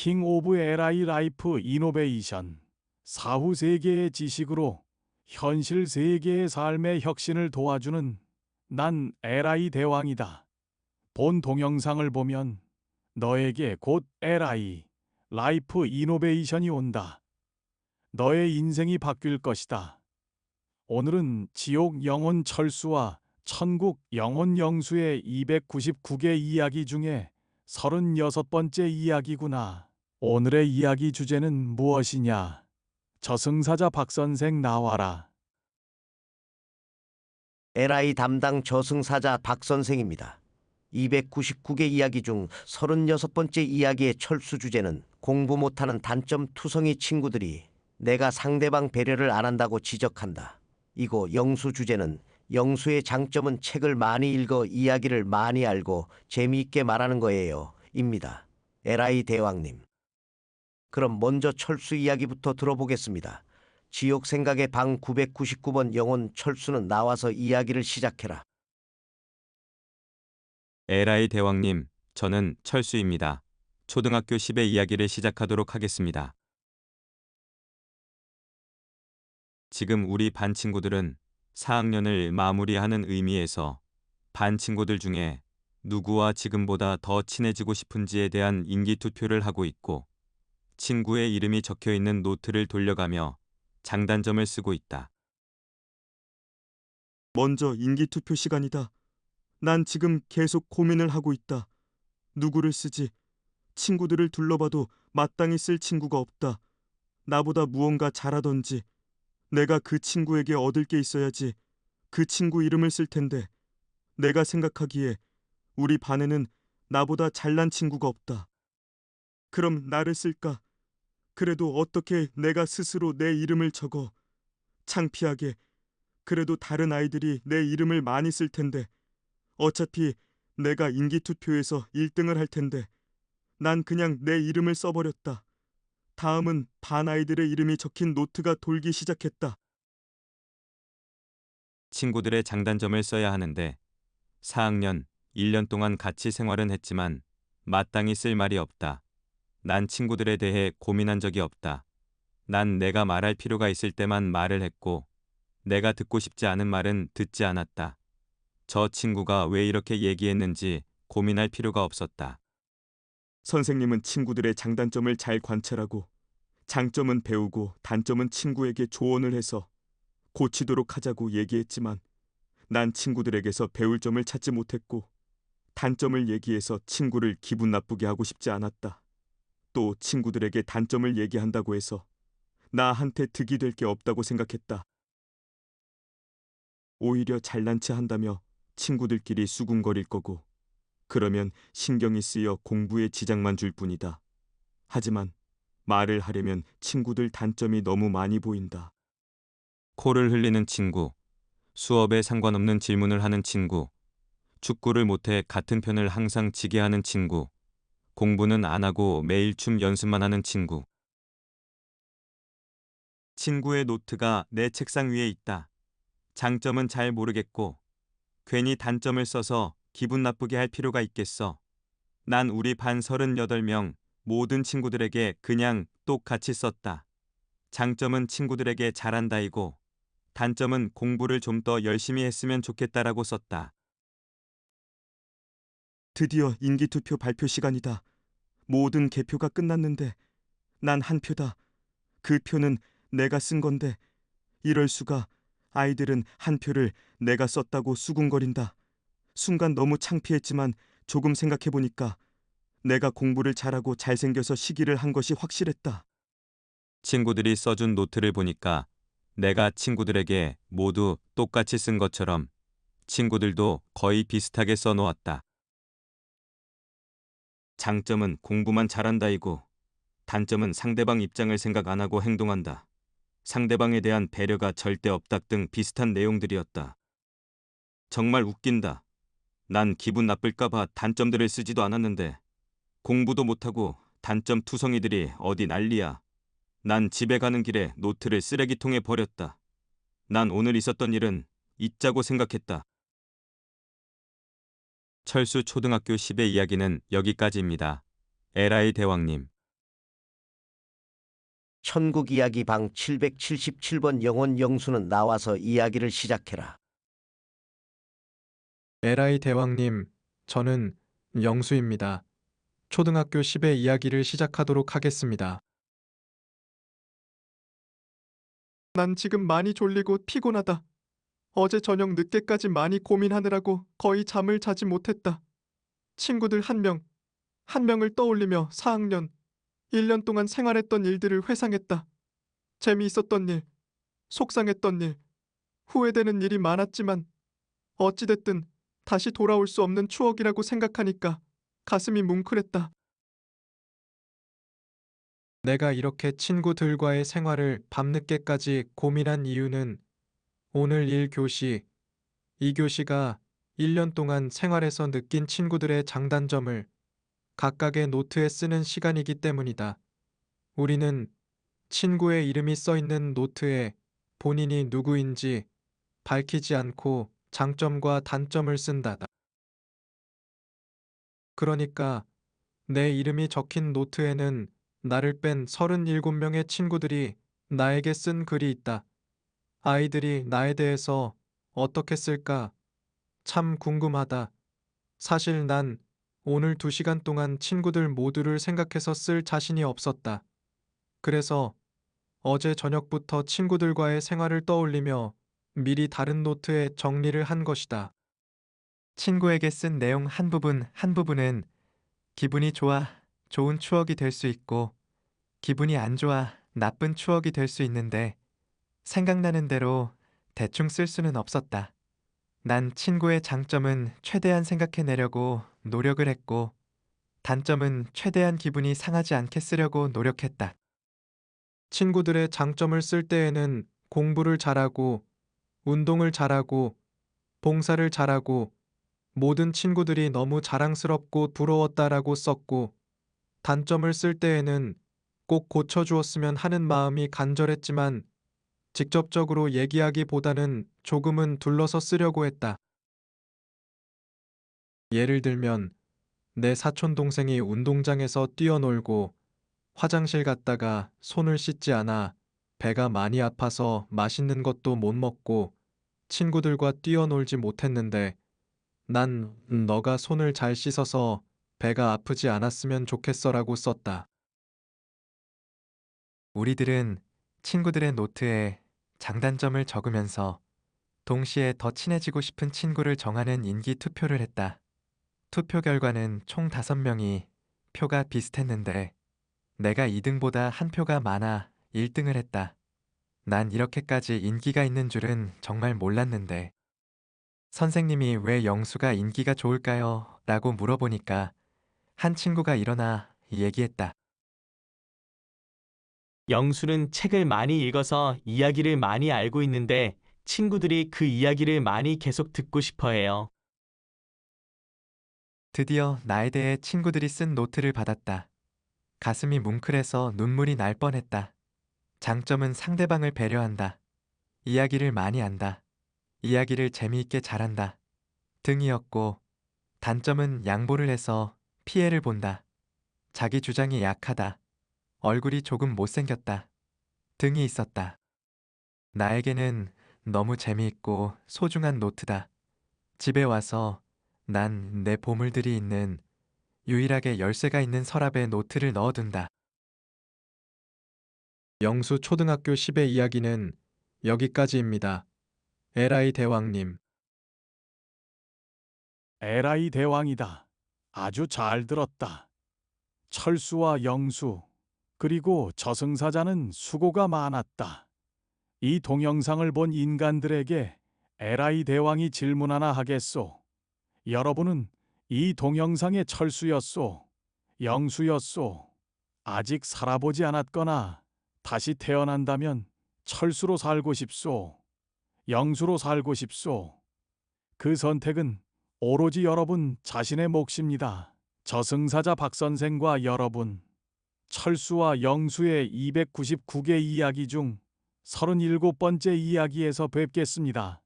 킹 오브 LI 라이프 이노베이션. 사후 세계의 지식으로 현실 세계의 삶의 혁신을 도와주는 난 LI 대왕이다. 본 동영상을 보면 너에게 곧 LI 라이프 이노베이션이 온다. 너의 인생이 바뀔 것이다. 오늘은 지옥 영혼 철수와 천국 영혼 영수의 299개 이야기 중에 36번째 이야기구나. 오늘의 이야기 주제는 무엇이냐? 저승사자 박선생 나와라. LI 담당 저승사자 박 선생입니다. 299개 이야기 중 36번째 이야기의 철수 주제는 공부 못하는 단점 투성이 친구들이 내가 상대방 배려를 안 한다고 지적한다. 이고 영수 주제는 영수의 장점은 책을 많이 읽어 이야기를 많이 알고 재미있게 말하는 거예요. 입니다. LI 대왕님. 그럼 먼저 철수 이야기부터 들어보겠습니다. 지옥 생각의 방 999번 영혼 철수는 나와서 이야기를 시작해라. 에라이 대왕님, 저는 철수입니다. 초등학교 10의 이야기를 시작하도록 하겠습니다. 지금 우리 반 친구들은 4학년을 마무리하는 의미에서 반 친구들 중에 누구와 지금보다 더 친해지고 싶은지에 대한 인기투표를 하고 있고 친구의 이름이 적혀 있는 노트를 돌려가며 장단점을 쓰고 있다. 먼저 인기투표 시간이다. 난 지금 계속 고민을 하고 있다. 누구를 쓰지? 친구들을 둘러봐도 마땅히 쓸 친구가 없다. 나보다 무언가 잘하던지 내가 그 친구에게 얻을 게 있어야지 그 친구 이름을 쓸 텐데 내가 생각하기에 우리 반에는 나보다 잘난 친구가 없다. 그럼 나를 쓸까? 그래도 어떻게 내가 스스로 내 이름을 적어? 창피하게. 그래도 다른 아이들이 내 이름을 많이 쓸 텐데 어차피 내가 인기투표에서 1등을 할 텐데 난 그냥 내 이름을 써버렸다. 다음은 반 아이들의 이름이 적힌 노트가 돌기 시작했다. 친구들의 장단점을 써야 하는데 4학년 1년 동안 같이 생활은 했지만 마땅히 쓸 말이 없다. 난 친구들에 대해 고민한 적이 없다. 난 내가 말할 필요가 있을 때만 말을 했고 내가 듣고 싶지 않은 말은 듣지 않았다. 저 친구가 왜 이렇게 얘기했는지 고민할 필요가 없었다. 선생님은 친구들의 장단점을 잘 관찰하고 장점은 배우고 단점은 친구에게 조언을 해서 고치도록 하자고 얘기했지만 난 친구들에게서 배울 점을 찾지 못했고 단점을 얘기해서 친구를 기분 나쁘게 하고 싶지 않았다. 또 친구들에게 단점을 얘기한다고 해서 나한테 득이 될 게 없다고 생각했다. 오히려 잘난 체 한다며 친구들끼리 수군거릴 거고 그러면 신경이 쓰여 공부에 지장만 줄 뿐이다. 하지만 말을 하려면 친구들 단점이 너무 많이 보인다. 코를 흘리는 친구, 수업에 상관없는 질문을 하는 친구, 축구를 못해 같은 편을 항상 지게 하는 친구, 공부는 안 하고 매일 춤 연습만 하는 친구. 친구의 노트가 내 책상 위에 있다. 장점은 잘 모르겠고 괜히 단점을 써서 기분 나쁘게 할 필요가 있겠어. 난 우리 반 38명 모든 친구들에게 그냥 똑같이 썼다. 장점은 친구들에게 잘한다이고 단점은 공부를 좀 더 열심히 했으면 좋겠다라고 썼다. 드디어 인기투표 발표 시간이다. 모든 개표가 끝났는데 난 한 표다. 그 표는 내가 쓴 건데 이럴 수가. 아이들은 한 표를 내가 썼다고 수군거린다. 순간 너무 창피했지만 조금 생각해보니까 내가 공부를 잘하고 잘생겨서 시기를 한 것이 확실했다. 친구들이 써준 노트를 보니까 내가 친구들에게 모두 똑같이 쓴 것처럼 친구들도 거의 비슷하게 써놓았다. 장점은 공부만 잘한다이고 단점은 상대방 입장을 생각 안 하고 행동한다. 상대방에 대한 배려가 절대 없다 등 비슷한 내용들이었다. 정말 웃긴다. 난 기분 나쁠까봐 단점들을 쓰지도 않았는데 공부도 못하고 단점 투성이들이 어디 난리야. 난 집에 가는 길에 노트를 쓰레기통에 버렸다. 난 오늘 있었던 일은 잊자고 생각했다. 철수 초등학교 10의 이야기는 여기까지입니다. 에라이 대왕님. 천국 이야기 방 777번 영혼 영수는 나와서 이야기를 시작해라. 에라이 대왕님, 저는 영수입니다. 초등학교 10의 이야기를 시작하도록 하겠습니다. 난 지금 많이 졸리고 피곤하다. 어제 저녁 늦게까지 많이 고민하느라고 거의 잠을 자지 못했다. 친구들 한 명을 떠올리며 4학년, 1년 동안 생활했던 일들을 회상했다. 재미있었던 일, 속상했던 일, 후회되는 일이 많았지만 어찌됐든 다시 돌아올 수 없는 추억이라고 생각하니까 가슴이 뭉클했다. 내가 이렇게 친구들과의 생활을 밤늦게까지 고민한 이유는 오늘 1교시, 2교시가 1년 동안 생활에서 느낀 친구들의 장단점을 각각의 노트에 쓰는 시간이기 때문이다. 우리는 친구의 이름이 써 있는 노트에 본인이 누구인지 밝히지 않고 장점과 단점을 쓴다. 그러니까 내 이름이 적힌 노트에는 나를 뺀 37명의 친구들이 나에게 쓴 글이 있다. 아이들이 나에 대해서 어떻게 쓸까? 참 궁금하다. 사실 난 오늘 2시간 동안 친구들 모두를 생각해서 쓸 자신이 없었다. 그래서 어제 저녁부터 친구들과의 생활을 떠올리며 미리 다른 노트에 정리를 한 것이다. 친구에게 쓴 내용 한 부분은 기분이 좋아 좋은 추억이 될 수 있고 기분이 안 좋아 나쁜 추억이 될 수 있는데 생각나는 대로 대충 쓸 수는 없었다. 난 친구의 장점은 최대한 생각해내려고 노력을 했고 단점은 최대한 기분이 상하지 않게 쓰려고 노력했다. 친구들의 장점을 쓸 때에는 공부를 잘하고 운동을 잘하고 봉사를 잘하고 모든 친구들이 너무 자랑스럽고 부러웠다라고 썼고 단점을 쓸 때에는 꼭 고쳐주었으면 하는 마음이 간절했지만 직접적으로 얘기하기보다는 조금은 둘러서 쓰려고 했다. 예를 들면 내 사촌 동생이 운동장에서 뛰어놀고 화장실 갔다가 손을 씻지 않아 배가 많이 아파서 맛있는 것도 못 먹고 친구들과 뛰어놀지 못했는데 난 너가 손을 잘 씻어서 배가 아프지 않았으면 좋겠어라고 썼다. 우리들은 친구들의 노트에 장단점을 적으면서 동시에 더 친해지고 싶은 친구를 정하는 인기 투표를 했다. 투표 결과는 총 5명이 표가 비슷했는데 내가 2등보다 한 표가 많아 1등을 했다. 난 이렇게까지 인기가 있는 줄은 정말 몰랐는데 선생님이 왜 영수가 인기가 좋을까요? 라고 물어보니까 한 친구가 일어나 얘기했다. 영수는 책을 많이 읽어서 이야기를 많이 알고 있는데 친구들이 그 이야기를 많이 계속 듣고 싶어 해요. 드디어 나에 대해 친구들이 쓴 노트를 받았다. 가슴이 뭉클해서 눈물이 날 뻔했다. 장점은 상대방을 배려한다. 이야기를 많이 한다. 이야기를 재미있게 잘한다. 등이었고 단점은 양보를 해서 피해를 본다. 자기 주장이 약하다. 얼굴이 조금 못생겼다. 등이 있었다. 나에게는 너무 재미있고 소중한 노트다. 집에 와서 난 내 보물들이 있는 유일하게 열쇠가 있는 서랍에 노트를 넣어둔다. 영수 초등학교 10의 이야기는 여기까지입니다. 에라이 대왕님. 에라이 대왕이다. 아주 잘 들었다. 철수와 영수, 그리고 저승사자는 수고가 많았다. 이 동영상을 본 인간들에게 에라이 대왕이 질문 하나 하겠소. 여러분은 이 동영상의 철수였소, 영수였소, 아직 살아보지 않았거나 다시 태어난다면 철수로 살고 싶소, 영수로 살고 싶소. 그 선택은 오로지 여러분 자신의 몫입니다. 저승사자 박선생과 여러분, 철수와 영수의 299개 이야기 중 37번째 이야기에서 뵙겠습니다.